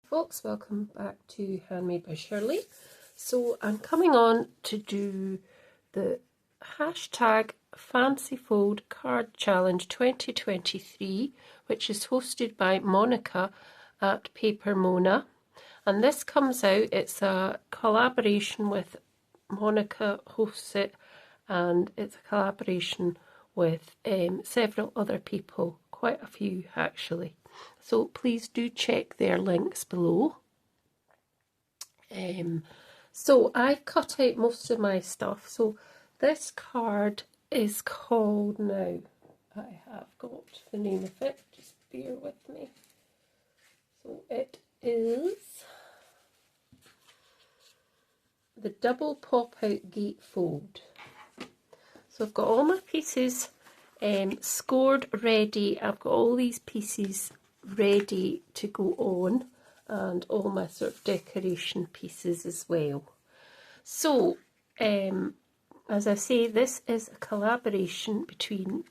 Folks, welcome back to Handmade by Shirley. So I'm coming on to do the hashtag Fancy Fold Card Challenge 2023, which is hosted by Monika at Paper Mona. And this comes out, it's a collaboration with Monika hosts it, and it's a collaboration with several other people, quite a few actually. So please do check their links below. So I've cut out most of my stuff. So this card is called, now I have got the name of it, just bear with me. So it is the Double Pop Out Gatefold. So I've got all my pieces scored ready. I've got all these pieces ready to go on, and all my sort of decoration pieces as well. So as I say, this is a collaboration between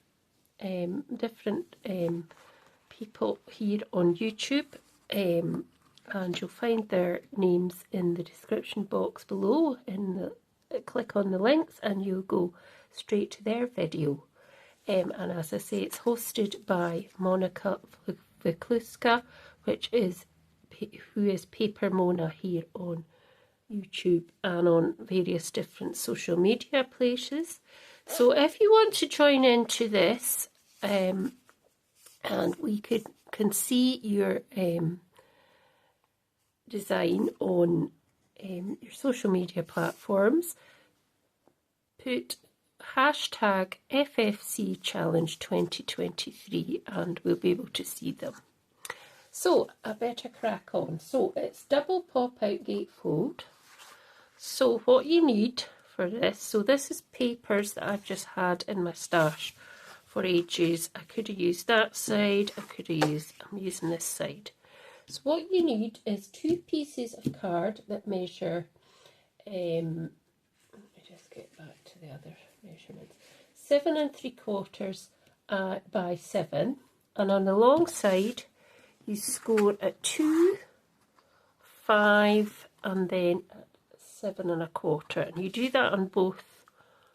different people here on YouTube, and you'll find their names in the description box below. Click on the links and you'll go straight to their video. And as I say, it's hosted by Monika Weclewska, who is Paper Mona here on YouTube and on various different social media places. So if you want to join into this, and we can see your design on your social media platforms, put hashtag FFC Challenge 2023 and we'll be able to see them. So I better crack on. So it's Double Pop Out Gatefold. So what you need for this, so this is papers that I've just had in my stash for ages. I could have used that side, I'm using this side. So what you need is 2 pieces of card that measure, let me just get back to the other measurements, 7 3/4 by 7, and on the long side you score at 2, 5 and then 7 1/4, and you do that on both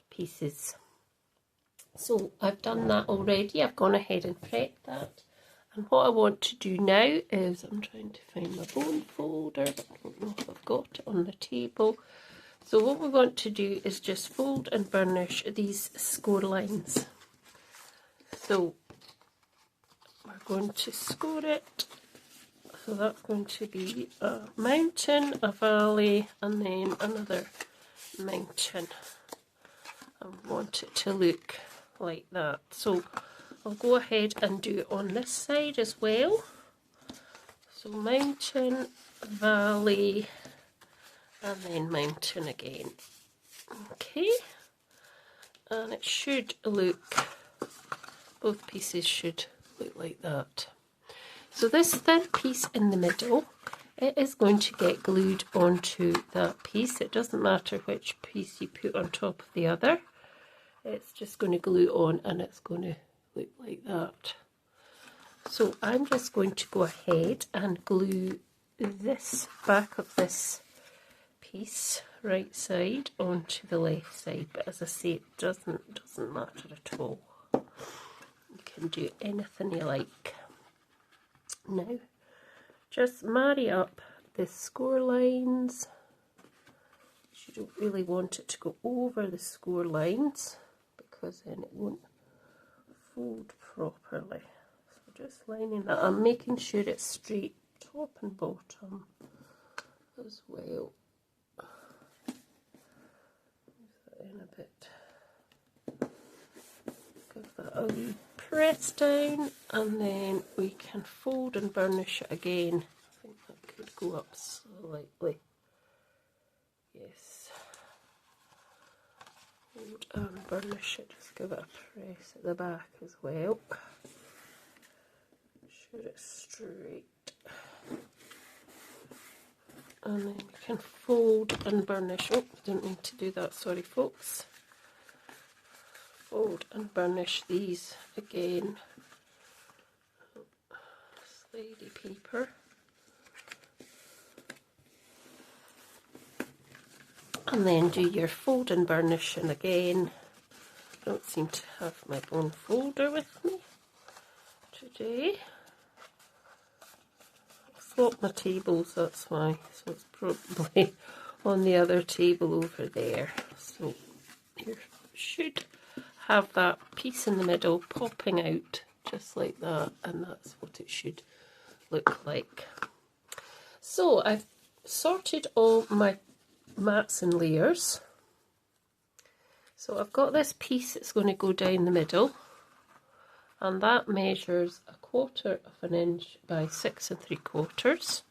pieces. So I've done that already. I've gone ahead and prepped that, and what I want to do now is, I'm trying to find my bone folder, but I don't know if I've got it on the table. So what we want to do is just fold and burnish these score lines. So we're going to score it. So that's going to be a mountain, a valley, and then another mountain. I want it to look like that. So I'll go ahead and do it on this side as well. So mountain, valley, and then mountain again. Okay, and it should look, both pieces should look like that. So this third piece in the middle, it is going to get glued onto that piece. It doesn't matter which piece you put on top of the other. It's just going to glue on and it's going to look like that. So I'm just going to go ahead and glue this back of this piece, right side, onto the left side. But as I say, it doesn't matter at all. You can do anything you like. Now, just marry up the score lines. You don't really want it to go over the score lines because then it won't fold properly. So just lining that. I'm making sure it's straight top and bottom as well. In a bit, give that a wee press down, and then we can fold and burnish it again. I think that could go up slightly. Yes, fold and burnish it. Just give it a press at the back as well. Make sure it's straight. And then we can fold and burnish. Oh, didn't mean to do that, sorry folks. Fold and burnish these again. Slidey paper. And then do your fold and burnish, and again, I don't seem to have my own folder with me today. I swapped my tables, that's why, so it's probably on the other table over there. So you should have that piece in the middle popping out just like that, and that's what it should look like. So I've sorted all my mats and layers. So I've got this piece that's going to go down the middle, and that measures 1/4 of an inch by 6 3/4.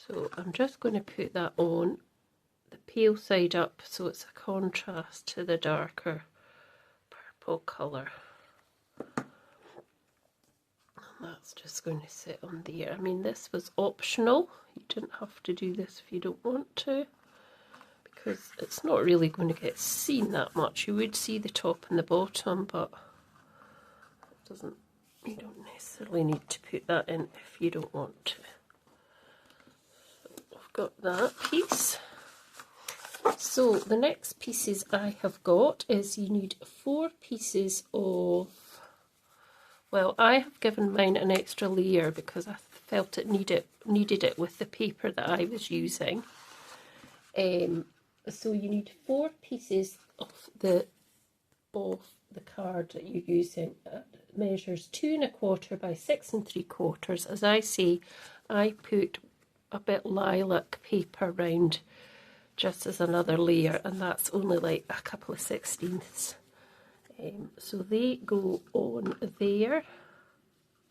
So I'm just going to put that on the pale side up so it's a contrast to the darker purple colour. And that's just going to sit on there. I mean, this was optional. You didn't have to do this if you don't want to, because it's not really going to get seen that much. You would see the top and the bottom, but it doesn't, you don't necessarily need to put that in if you don't want to. So I've got that piece. So the next pieces I have got is you need 4 pieces of, well, I have given mine an extra layer because I felt it needed it with the paper that I was using. So you need 4 pieces of the card that you're using. It measures 2 1/4 by 6 3/4. As I say, I put a bit lilac paper round just as another layer, and that's only like a couple of 1/16. So they go on there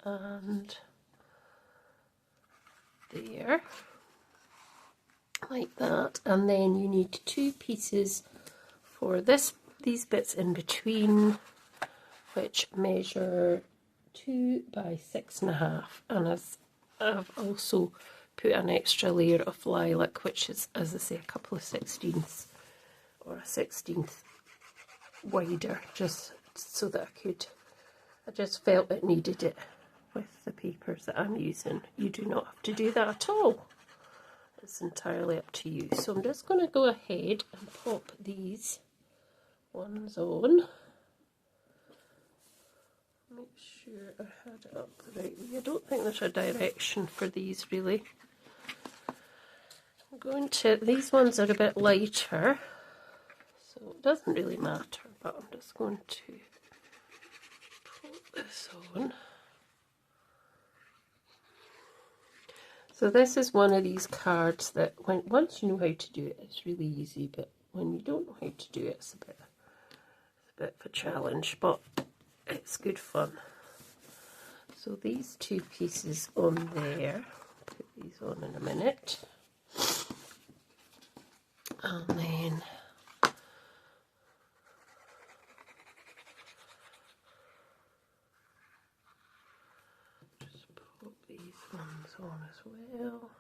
and there, like that. And then you need 2 pieces for these bits in between, which measure 2 by 6 1/2. And as I've also put an extra layer of lilac, which is, as I say, a couple of 1/16 or a 1/16 wider, just so that I just felt it needed it with the papers that I'm using. You do not have to do that at all. It's entirely up to you. So I'm just going to go ahead and pop these ones on. Make sure I had it up the right way. I don't think there's a direction for these really. I'm going to, these ones are a bit lighter, so it doesn't really matter, but I'm just going to put this on. So this is one of these cards that once you know how to do it, it's really easy, but when you don't know how to do it, it's a bit of a challenge, but it's good fun. So these 2 pieces on there, put these on in a minute, and then just put these ones on as well.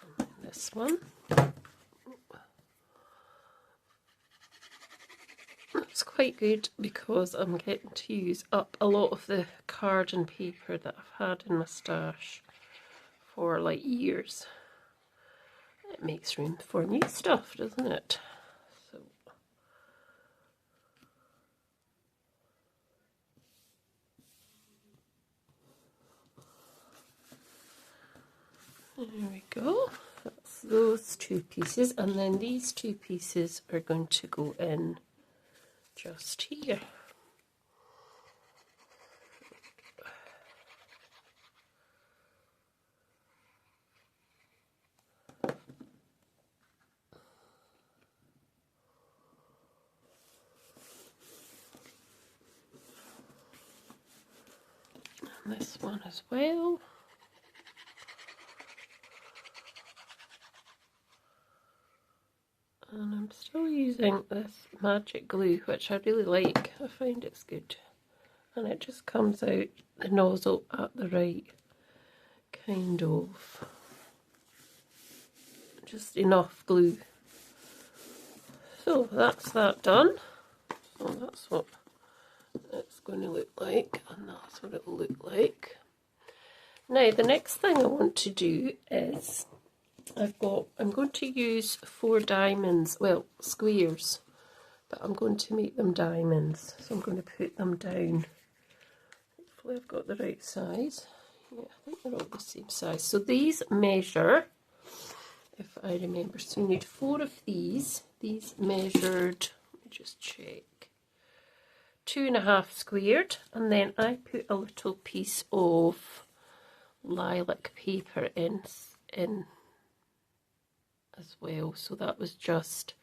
And then this one. It's quite good because I'm getting to use up a lot of the card and paper that I've had in my stash for like years. It makes room for new stuff, doesn't it? So there we go. That's those 2 pieces, and then these 2 pieces are going to go in just here. And this one as well. And I'm still using this magic glue, which I really like. I find it's good. And it just comes out the nozzle at the right kind of, just enough glue. So that's that done. So that's what it's going to look like, and that's what it will look like. Now the next thing I want to do is I'm going to use 4 diamonds, well, squares, but I'm going to make them diamonds, so I'm going to put them down. Hopefully I've got the right size. Yeah, I think they're all the same size. So these measure, if I remember, so you need 4 of these. These measured, let me just check, 2.5 squared, and then I put a little piece of lilac paper in as well, so that was just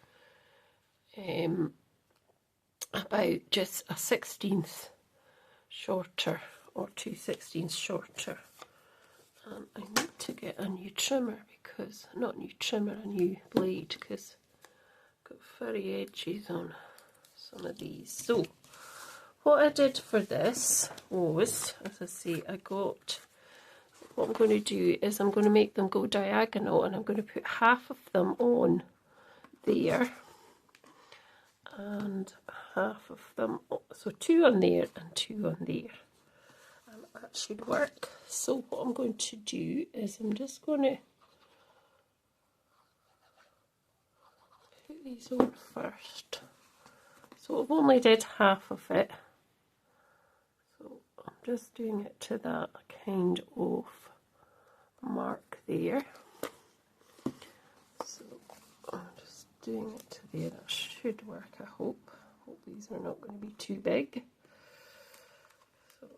about just a 1/16 shorter, or 2/16 shorter. And I need to get a new trimmer, because, not a new trimmer, a new blade, because I've got furry edges on some of these. So what I did for this was, as I say, what I'm going to do is I'm going to make them go diagonal, and I'm going to put half of them on there and half of them, so 2 on there and 2 on there, and that should work. So what I'm going to do is I'm just going to put these on first. So I've only did half of it, so I'm just doing it to that kind of mark there. So I'm just doing it to there. That should work, I hope. Hope these are not going to be too big. So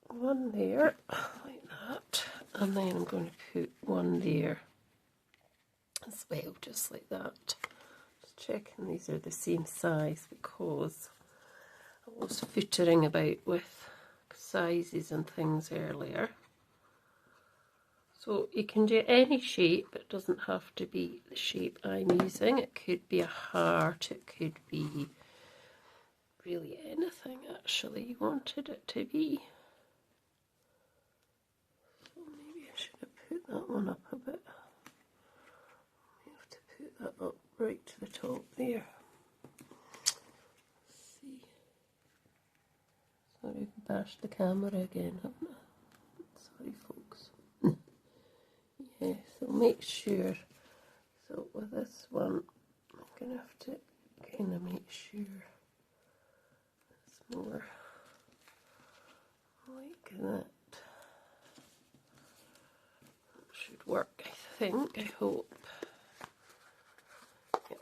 1 there, like that, and then I'm going to put 1 there as well, just like that. Just checking these are the same size, because I was footering about with sizes and things earlier. So you can do any shape, it doesn't have to be the shape I'm using. It could be a heart, it could be really anything actually you wanted it to be. So maybe I should have put that one up a bit. I have to put that up right to the top there. Let's see. Sorry, I've bashed the camera again, haven't I? Sorry folks. Yeah, so make sure, so with this one I'm going to have to kind of make sure it's more like that. That should work, I think, I hope. Yep.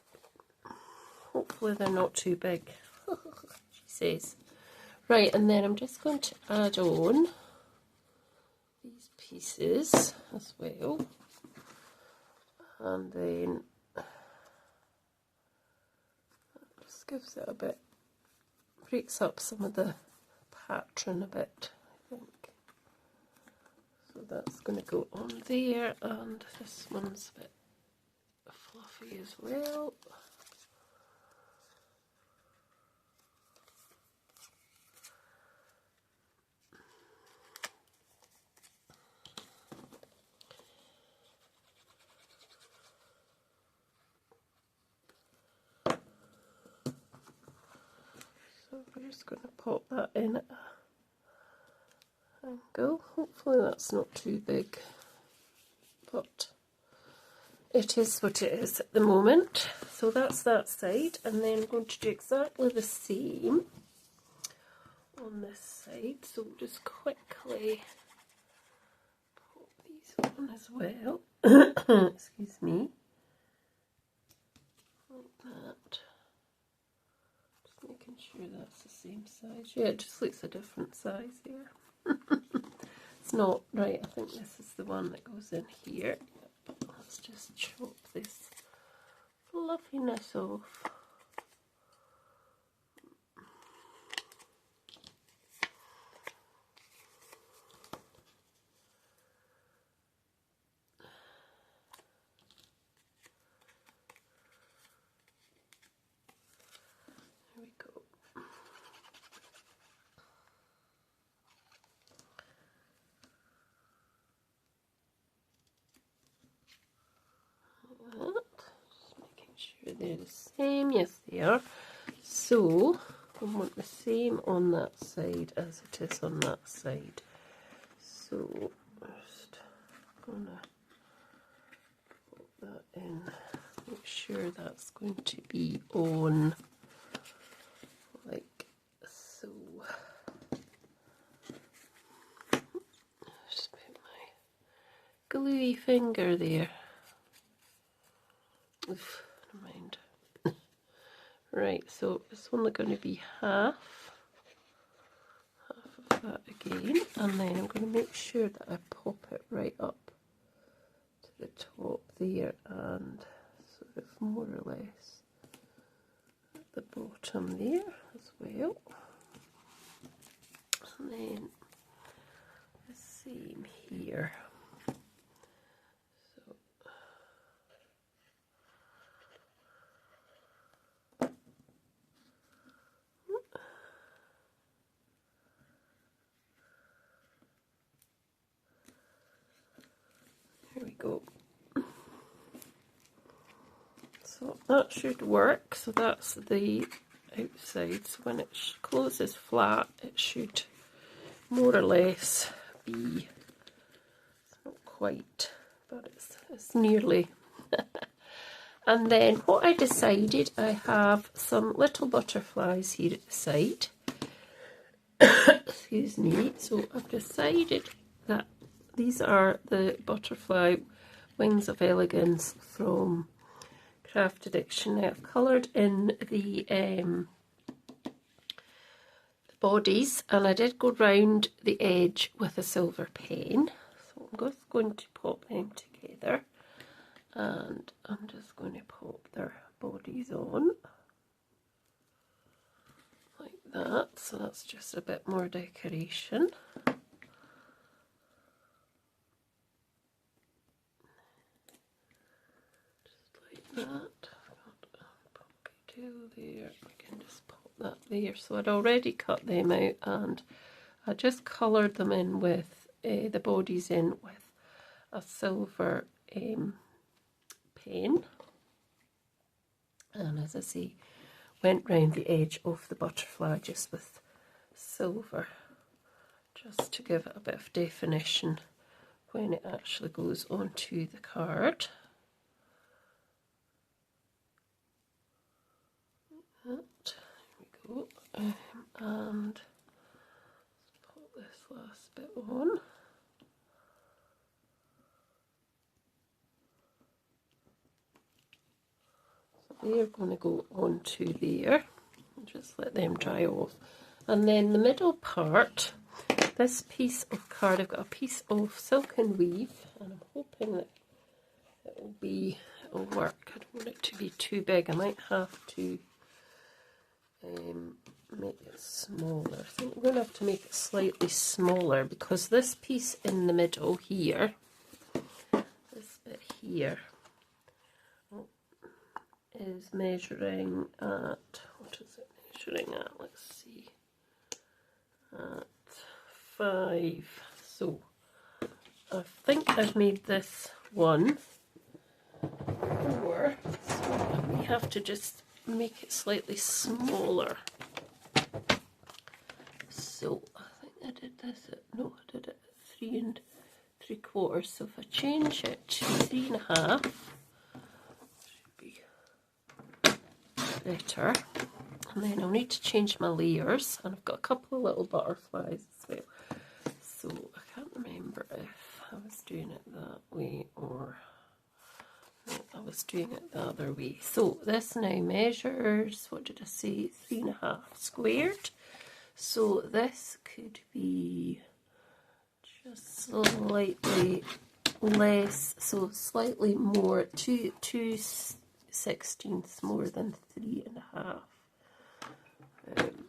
Hopefully they're not too big, she says. Right, and then I'm just going to add on these pieces as well, and then that just gives it a bit, breaks up some of the pattern a bit, I think. So that's going to go on there, and this one's a bit fluffy as well. So we're just going to pop that in at an angle. Hopefully that's not too big, but it is what it is at the moment. So that's that side, and then I'm going to do exactly the same on this side. So just quickly pop these on as well. Excuse me. Like that. Just making sure that's the same size. Yeah, it just looks a different size here. It's not right. I think this is the one that goes in here. Yep. Let's just chop this fluffiness off. There we go. Just making sure they're the same. Yes, they are. So I want the same on that side as it is on that side. So just gonna put that in, make sure that's going to be on like so. Just put my gluey finger there. Oof, never mind. Right, so it's only going to be half of that again, and then I'm going to make sure that I pop it right up to the top there and sort of more or less at the bottom there as well. And then the same here. Here we go. So that should work. So that's the outside. So when it closes flat, it should more or less be, it's not quite, but it's nearly. And then what I decided, I have some little butterflies here at the side. Excuse me. So I've decided that these are the butterfly wings of elegance from Craft Addiction. Now I've coloured in the bodies, and I did go round the edge with a silver pen. So I'm just going to pop them together, and I'm just going to pop their bodies on like that. So that's just a bit more decoration. That. I've got a ponytail there. I can just pop that there. So I'd already cut them out, and I just coloured them in with the bodies in with a silver pen. And as I say, went round the edge of the butterfly just with silver, just to give it a bit of definition when it actually goes onto the card. There we go, and let's put this last bit on. So they're going to go onto there, and just let them dry off. And then the middle part, this piece of card, I've got a piece of silk and weave, and I'm hoping that it'll work. I don't want it to be too big. I might have to make it smaller. I think we're going to have to make it slightly smaller, because this piece in the middle here, this bit here, is measuring at, what is it measuring at? Let's see, at 5. So I think I've made this one 4, so we have to just make it slightly smaller. So I think I did this at, no, I did it at 3 3/4. So if I change it to 3.5, should be better. And then I'll need to change my layers, and I've got a couple of little butterflies as well. So I can't remember if I was doing it that way or no, I was doing it the other way. So this now measures, what did I say, 3.5 squared. So this could be just slightly less, so slightly more, 2/16 more than 3.5. And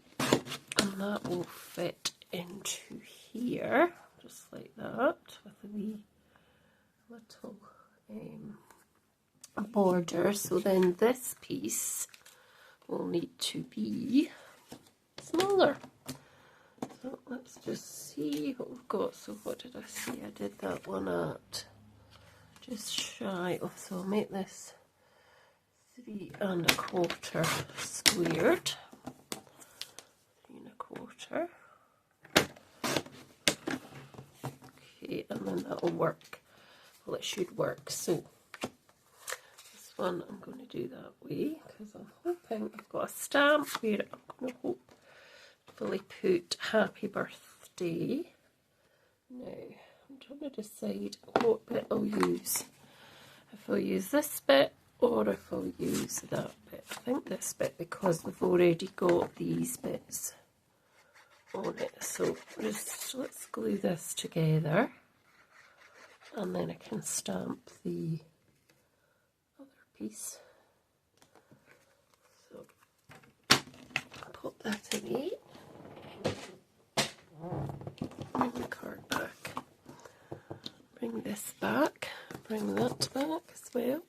that will fit into here, just like that, with a wee little border. So then this piece will need to be smaller. So let's just see what we've got. So what did I say? I did that one at just shy of, so I'll make this 3 1/4 squared. paper. Okay, and then that'll work. Well, it should work. So this one I'm going to do that way because I'm hoping I've got a stamp where I'm going to hopefully put happy birthday. Now I'm trying to decide what bit I'll use. If I'll use this bit or if I'll use that bit. I think this bit because we've already got these bits on it. So just let's glue this together and then I can stamp the other piece. So pop that away. Bring the card back. Bring this back. Bring that back as well.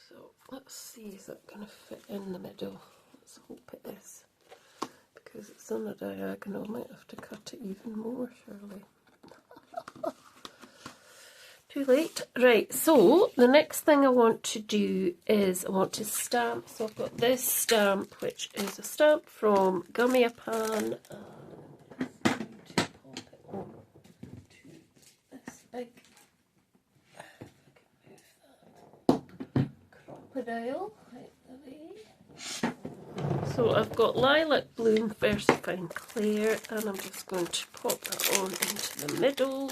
So let's see, is that going to fit in the middle? Let's hope it is. Because it's on a diagonal, I might have to cut it even more, surely. Too late. Right, so the next thing I want to do is I want to stamp. So I've got this stamp, which is a stamp from Gummy Pan. I'm going to pop it on to this big, if I can move that, crocodile right away. So I've got Lilac Bloom Versifying Clay, and I'm just going to pop that on into the middle.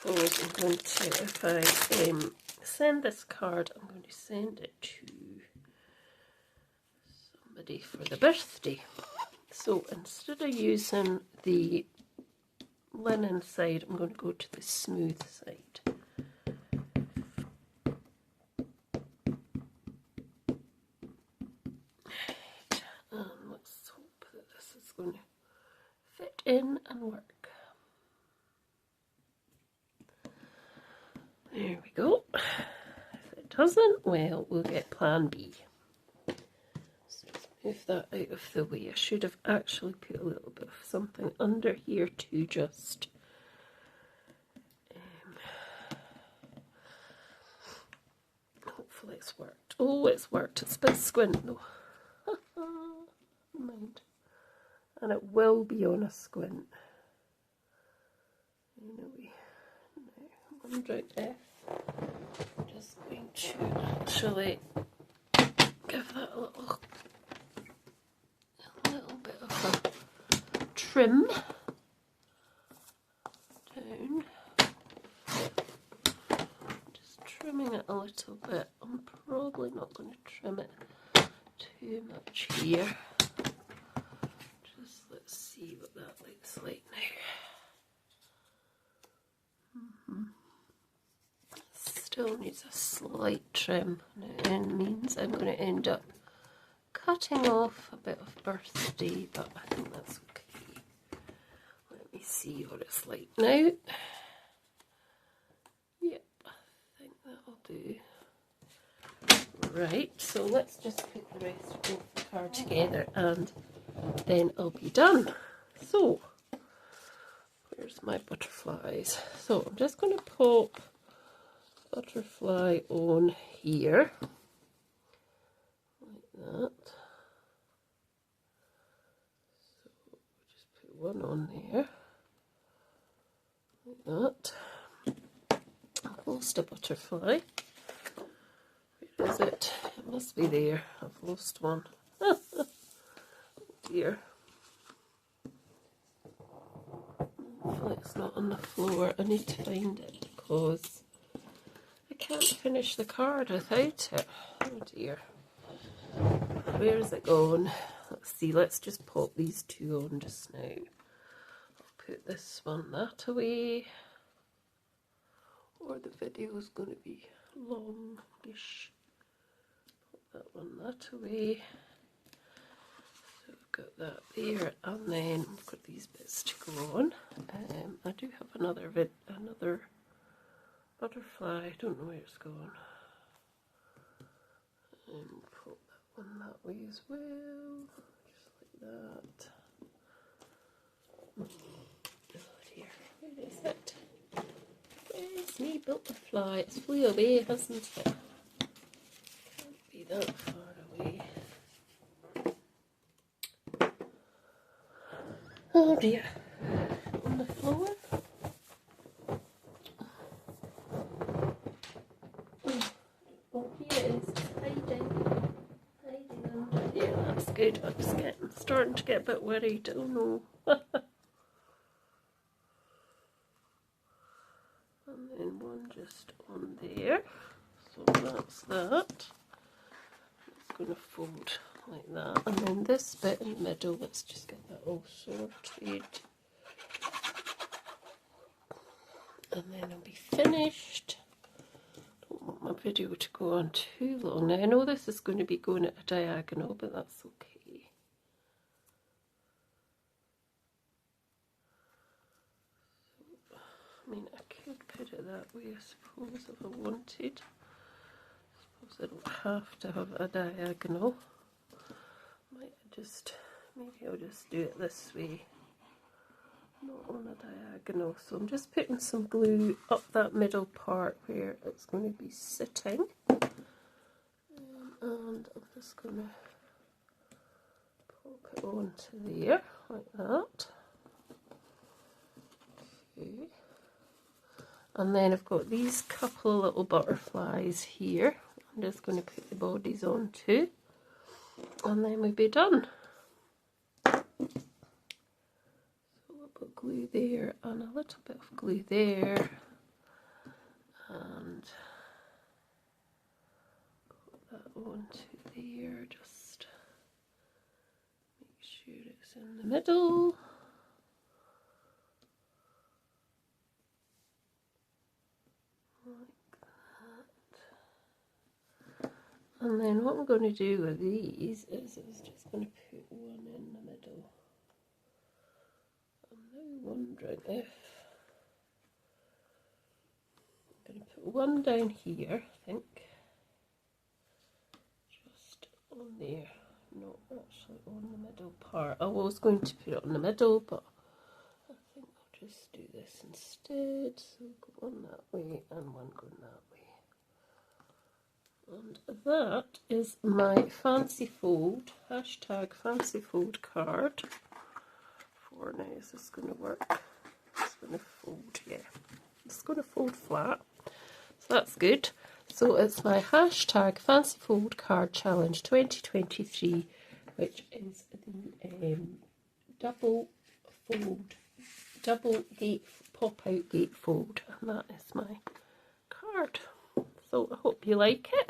Because I'm going to, if I send this card, I'm going to send it to somebody for the birthday. So instead of using the linen side, I'm going to go to the smooth side. And let's hope that this is going to fit in and work. There we go. If it doesn't, well, we'll get plan B. So let's move that out of the way. I should have actually put a little bit of something under here to just hopefully it's worked. Oh, it's worked. It's a bit squint though. Mind. And it will be on a squint. Anyway, now I'm right there. I'm just going to actually give that a little bit of a trim down. Just trimming it a little bit. I'm probably not going to trim it too much here. Just let's see what that looks like now. Still needs a slight trim, and it means I'm going to end up cutting off a bit of birthday, but I think that's okay. Let me see what it's like now. Yep, I think that'll do. Right, so let's just put the rest of the card together and then I'll be done. So, where's my butterflies? So I'm just going to pop butterfly on here like that. So just put one on there like that. I've lost a butterfly. Where is it? It must be there. I've lost one. Oh dear. Hopefully it's not on the floor. I need to find it because I can't finish the card without it. Oh dear. Where is it gone? Let's see, let's just pop these two on just now. I'll put this one that away. Or the video is going to be longish. Pop that one that away. So we've got that there, and then we've got these bits to go on. I do have another butterfly. I don't know where it's gone. And put that one that way as well, just like that. Oh dear, where is it? Where's me butterfly? It's flew away, hasn't it? Can't be that far away. Oh dear. On the floor. Oh, here it is. Hiding. Hiding under here. That's good. I'm starting to get a bit worried. Oh no. And then one just on there. So that's that. It's going to fold like that. And then this bit in the middle, let's just get that all sorted. And then I'll be finished. Don't want my video to go on too long. Now I know this is going to be going at a diagonal, but that's okay. So, I mean, I could put it that way, I suppose, if I wanted. I suppose I don't have to have a diagonal. Maybe I'll just do it this way. Not on a diagonal, so I'm just putting some glue up that middle part where it's going to be sitting, and I'm just going to pop it onto there like that. Okay. And then I've got these couple of little butterflies here. I'm just going to put the bodies on too, and then we'll be done. Glue there and a little bit of glue there, and put that onto there, just make sure it's in the middle. Like that. And then what I'm going to do with these is I was just going to put one in the middle. Wondering if I'm going to put one down here, I think, just on there, not actually on the middle part. I was going to put it on the middle, but I think I'll just do this instead. So go one that way and one going that way. And that is my fancy fold, hashtag fancy fold card. Now is this going to work? It's going to fold, yeah. It's going to fold flat, so that's good. So it's my hashtag fancy fold card challenge 2023, which is the double gate pop out gatefold, and that is my card. So I hope you like it.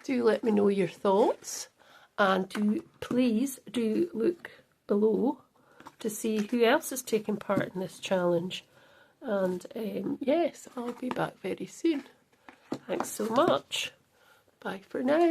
Do let me know your thoughts, and please do look below to see who else is taking part in this challenge. And yes, I'll be back very soon. Thanks so much. Bye for now.